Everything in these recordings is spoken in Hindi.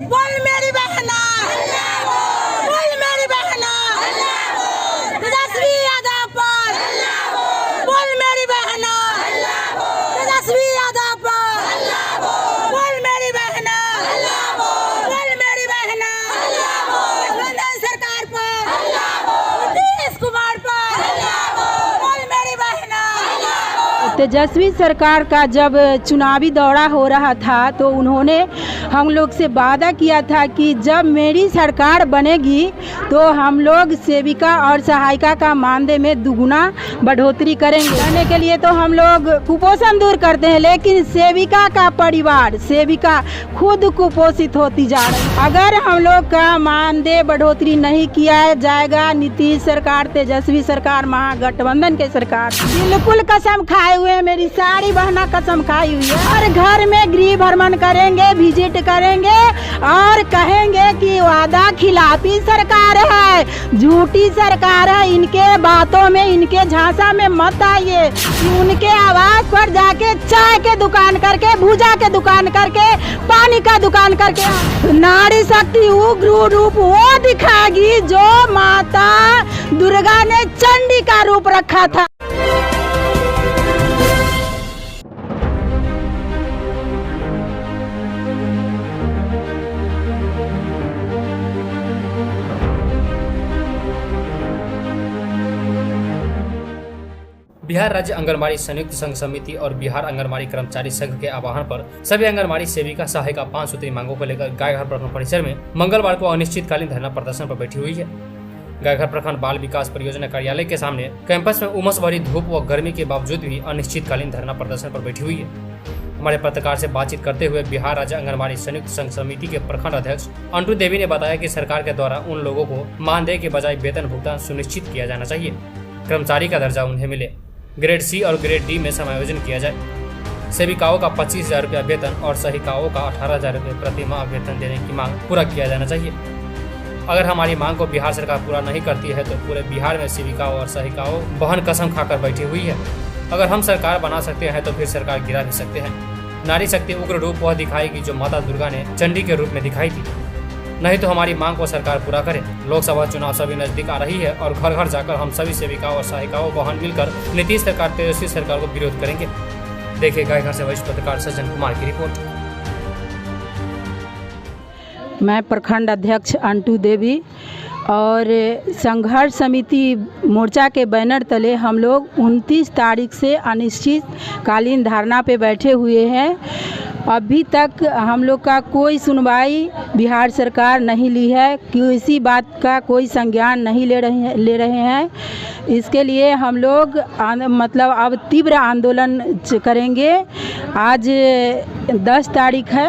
बोल मेरी बहना, बोल मेरी बहना, तेजस्वी यादव पर, बोल मेरी बहना, तेजस्वी यादव पर, बोल मेरी बहना, बोल मेरी बहना, गठबंधन सरकार पर, नीतीश कुमार पर, बोल मेरी बहना। तेजस्वी सरकार का जब चुनावी दौरा हो रहा था तो उन्होंने हम लोग से वादा किया था कि जब मेरी सरकार बनेगी तो हम लोग सेविका और सहायिका का मानदेय में दुगुना बढ़ोतरी करेंगे। करने के लिए तो हम लोग कुपोषण दूर करते हैं, लेकिन सेविका का परिवार, सेविका खुद कुपोषित होती जा रही है। अगर हम लोग का मानदेय बढ़ोतरी नहीं किया जाएगा, नीतीश सरकार, तेजस्वी सरकार, महागठबंधन के सरकार बिल्कुल कसम खाए हुए, मेरी सारी बहना कसम खाई हुई है। और घर में गृह भ्रमण करेंगे, विजिट करेंगे और कहेंगे कि वादा खिलाफी सरकार है, झूठी सरकार है। इनके बातों में, इनके झांसा में मत आइए। उनके आवाज पर जाके चाय के दुकान करके, भूजा के दुकान करके, पानी का दुकान करके नारी शक्ति उग्र रूप वो दिखाएगी जो माता दुर्गा ने चंडी का रूप रखा था। बिहार राज्य आंगनबाड़ी संयुक्त संघ समिति और बिहार आंगनबाड़ी कर्मचारी संघ के आह्वान पर सभी आंगनबाड़ी सेविका सहायिका 5 सूत्री मांगों को लेकर गायघाट प्रखंड परिसर में मंगलवार को अनिश्चितकालीन धरना प्रदर्शन पर बैठी हुई है। गायघाट प्रखंड बाल विकास परियोजना कार्यालय के सामने कैंपस में उमस भरी धूप व गर्मी के बावजूद भी अनिश्चितकालीन धरना प्रदर्शन पर बैठी हुई है। हमारे पत्रकार से बातचीत करते हुए बिहार राज्य आंगनबाड़ी संयुक्त संघ समिति के प्रखंड अध्यक्ष अंटू देवी ने बताया कि सरकार के द्वारा उन लोगों को मानदेय के बजाय वेतन भुगतान सुनिश्चित किया जाना चाहिए। कर्मचारी का दर्जा उन्हें मिले, ग्रेड सी और ग्रेड डी में समायोजन किया जाए। सेविकाओं का 25,000 रुपया वेतन और सहायिकाओं का 18,000 रुपये प्रति माह वेतन देने की मांग पूरा किया जाना चाहिए। अगर हमारी मांग को बिहार सरकार पूरा नहीं करती है तो पूरे बिहार में सेविकाओं और सहायिकाओं बहन कसम खाकर बैठी हुई है। अगर हम सरकार बना सकते हैं तो फिर सरकार गिरा भी सकते हैं। नारी शक्ति उग्र रूप वह दिखाएगी जो माता दुर्गा ने चंडी के रूप में दिखाई थी। नहीं तो हमारी मांग को सरकार पूरा करे। लोकसभा चुनाव सभी नजदीक आ रही है और घर घर जाकर हम सभी सेविकाओं और सहायिकाओं बहन मिलकर नीतीश सरकार, तेजस्वी सरकार को विरोध करेंगे। देखिए गायघाट से वरिष्ठ पत्रकार सज्जन कुमार की रिपोर्ट। मैं प्रखंड अध्यक्ष अंटू देवी और संघर्ष समिति मोर्चा के बैनर तले हम लोग 29 तारीख से अनिश्चितकालीन धरना पे बैठे हुए हैं। अभी तक हम लोग का कोई सुनवाई बिहार सरकार नहीं ली है, किसी बात का कोई संज्ञान नहीं ले रहे हैं। इसके लिए हम लोग मतलब अब तीव्र आंदोलन करेंगे। आज 10 तारीख है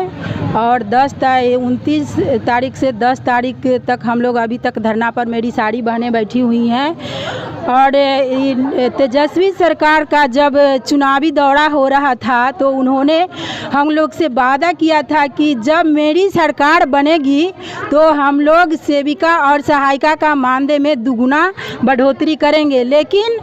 और 29 तारीख से 10 तारीख तक हम लोग अभी तक धरना पर मेरी सारी बहनें बैठी हुई हैं। और तेजस्वी सरकार का जब चुनावी दौरा हो रहा था तो उन्होंने हम लोग से वादा किया था कि जब मेरी सरकार बनेगी तो हम लोग सेविका और सहायिका का मानदेय में दुगुना बढ़ोतरी करेंगे। लेकिन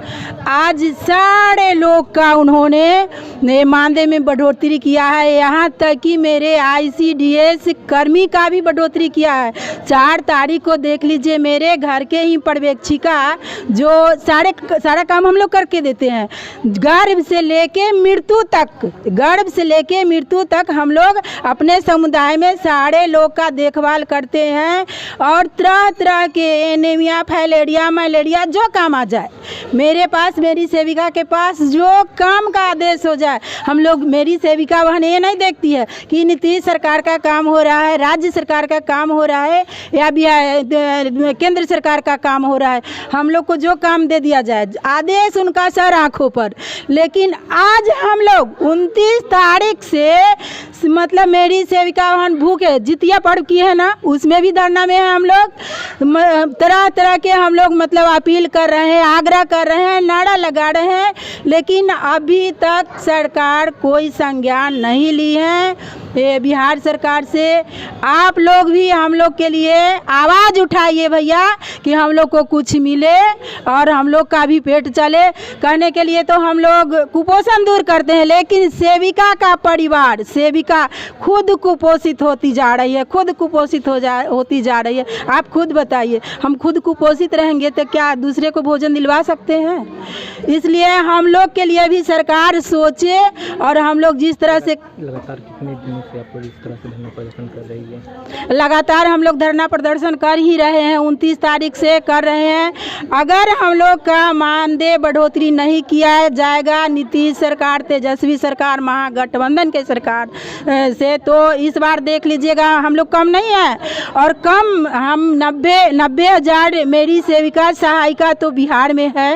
आज सारे लोग का उन्होंने मानदेय में बढ़ोतरी किया है, यहाँ तक कि मेरे ICDS कर्मी का भी बढ़ोतरी किया है। 4 तारीख को देख लीजिए, मेरे घर के ही पर्यवेक्षिका जो सारा काम हम लोग करके देते हैं, गर्भ से लेके मृत्यु तक हम लोग अपने समुदाय में सारे लोग का देखभाल करते हैं। और तरह तरह के एनीमिया, फाइलेरिया, मलेरिया जो काम आ जाए मेरे पास, मेरी सेविका के पास जो काम का आदेश हो जाए, हम लोग, मेरी सेविका बहन ये नहीं देखती है कि नीतीश सरकार का काम हो रहा है, राज्य सरकार का काम हो रहा है या केंद्र सरकार का काम हो रहा है। हम लोग को जो काम दे दिया जाए, आदेश उनका सर आँखों पर। लेकिन आज हम लोग 29 तारीख से मतलब मेरी सेविका बहन भूखे जितिया पर्व की है ना, उसमें भी धरना में है। हम लोग तरह तरह के हम लोग मतलब अपील कर रहे हैं, आग्रह कर रहे हैं, नारा लगा रहे हैं, लेकिन अभी तक सरकार कोई संज्ञान नहीं ली है। ये बिहार सरकार से आप लोग भी हम लोग के लिए आवाज़ उठाइए भैया कि हम लोग को कुछ मिले और हम लोग का भी पेट चले। कहने के लिए तो हम लोग कुपोषण दूर करते हैं, लेकिन सेविका का परिवार, सेविका खुद कुपोषित होती जा रही है, खुद कुपोषित होती जा रही है। आप खुद बताइए, हम खुद कुपोषित रहेंगे तो क्या दूसरे को भोजन दिलवा सकते हैं? इसलिए हम लोग के लिए भी सरकार सोचे। और हम लोग जिस तरह से लगातार कितने दिनों से आप लोग इस तरह से धरना प्रदर्शन कर रही है? लगातार हम लोग धरना प्रदर्शन कर ही रहे हैं, 29 तारीख से कर रहे हैं। अगर हम लोग का मानदेय बढ़ोतरी नहीं किया जाएगा नीतीश सरकार, तेजस्वी सरकार, महागठबंधन के सरकार से, तो इस बार देख लीजिएगा हम लोग कम नहीं है। और कम हम 90,000 मेरी सेविका सहायिका तो बिहार में है,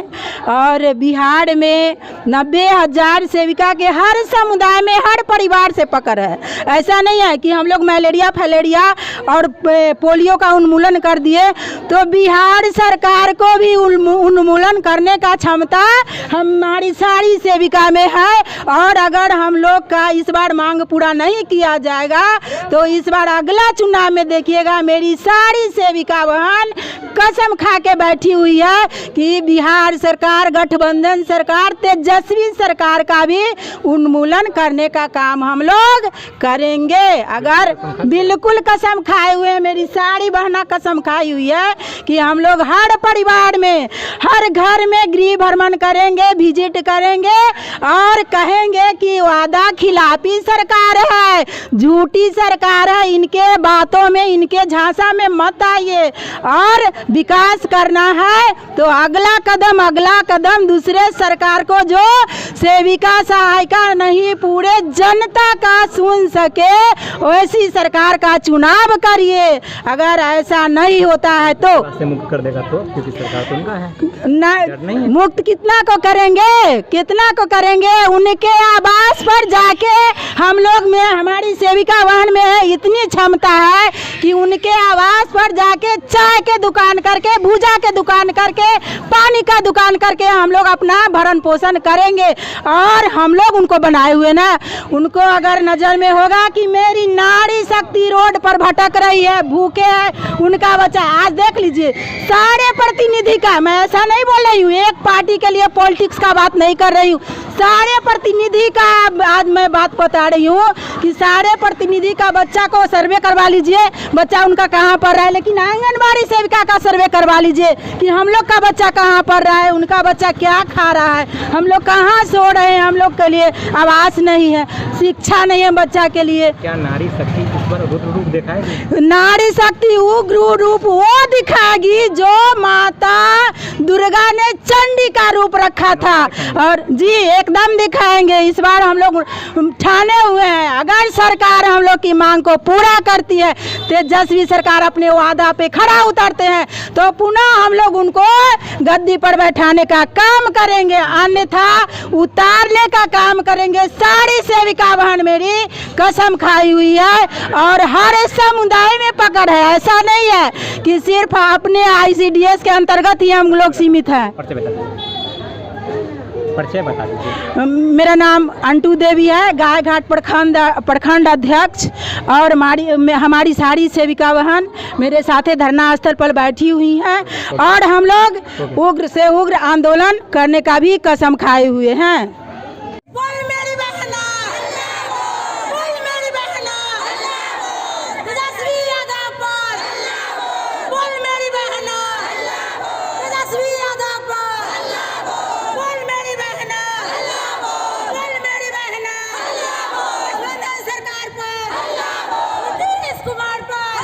और बिहार में 90,000 सेविका के हर समुदाय में, हर परिवार से पकड़ है। ऐसा नहीं है कि हम लोग मलेरिया फैलेरिया और पोलियो का उन्मूलन कर दिए, तो बिहार सरकार को भी उन्मूलन करने का क्षमता हमारी सारी सेविका में है। और अगर हम लोग का इस बार मांग पूरा नहीं किया जाएगा तो इस बार अगला चुनाव में देखिएगा मेरी सारी सेविका बहन कसम खा के बैठी हुई है कि बिहार सरकार, गठबंधन सरकार, तेजस्वी सरकार का भी उन्मूलन करने का काम हम लोग करेंगे। अगर बिल्कुल कसम खाए हुए, मेरी सारी बहना कसम खाई हुई है कि हम लोग हर परिवार में, हर घर में गृह भ्रमण करेंगे, विजिट करेंगे और कहेंगे कि वादा खिलाफी सरकार है, झूठी सरकार है, इनके बातों में, इनके झांसा में मत आइए। और विकास करना है तो अगला कदम दूसरे सरकार को जो सेविका सहायिका नहीं पूरे जनता का सुन सके वैसी सरकार का चुनाव करिए। अगर ऐसा नहीं होता है तो से मुक्त कर देगा, तो क्योंकि सरकार तो उनका है नहीं, मुक्त कितना को करेंगे, उनके आवास पर जाके हम लोग में, हमारी सेविका बहन में है इतनी क्षमता है कि उनके आवास पर जाके चाय के दुकान करके, भूजा के दुकान करके, पानी का दुकान करके हम लोग अपना भरण पोषण करेंगे। और हम लोग उनको बनाए हुए ना, उनको अगर नजर में होगा कि मेरी नारी शक्ति रोड पर भटक रही है, भूखे है, उनका बच्चा, आज देख लीजिए सारे प्रतिनिधि का, मैं ऐसा नहीं बोल रही हूँ, एक पार्टी के लिए पॉलिटिक्स का बात नहीं कर रही हूँ, सारे प्रतिनिधि का आज मैं बात बता रही हूँ कि सारे प्रतिनिधि का बच्चा को सर्वे करवा लीजिए, बच्चा उनका कहाँ पढ़ रहा है। लेकिन आंगनबाड़ी सेविका का सर्वे करवा लीजिए कि हम लोग का बच्चा कहाँ पढ़ रहा है, उनका बच्चा क्या खा रहा है, हम लोग कहाँ सो रहे हैं, हम लोग के लिए आवास नहीं है, शिक्षा नहीं है बच्चा के लिए। क्या नारी शक्ति इस पर रुद्र रूप दिखाएगी? नारी शक्ति उग्र रूप वो दिखाएगी जो माता दुर्गा ने चंडी का रूप रखा था। और जी एकदम दिखाएंगे। इस बार हम लोग ठाने हुए हैं, अगर सरकार हम लोग की मांग को पूरा करती है, तेजस्वी सरकार अपने वादा पे खड़ा उतरते हैं, तो पुनः हम लोग उनको गद्दी पर बैठाने का काम करेंगे, अन्यथा उतारने का काम करेंगे। सारी सेविका बहन मेरी कसम खाई हुई है और हर समुदाय में पकड़ है। ऐसा नहीं है कि सिर्फ अपने ICDS के अंतर्गत ही हम लोग सीमित हैं। परिचय बता दीजिए। मेरा नाम अंटू देवी है, गाय घाट प्रखंड अध्यक्ष, और हमारी सारी सेविका बहन मेरे साथे धरना स्थल पर बैठी हुई हैं और हम लोग उग्र से उग्र आंदोलन करने का भी कसम खाए हुए हैं। बोल मेरी बहना, बोल मेरी बहना, तेजस्वी यादव पर, बोल मेरी बहना, तेजस्वी यादव पर, बोल मेरी बहना, बोल मेरी बहना, गठबंधन सरकार पर, नीतीश कुमार पर,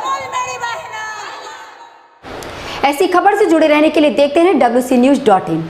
बोल मेरी बहना। ऐसी खबर से जुड़े रहने के लिए देखते हैं WC News.in।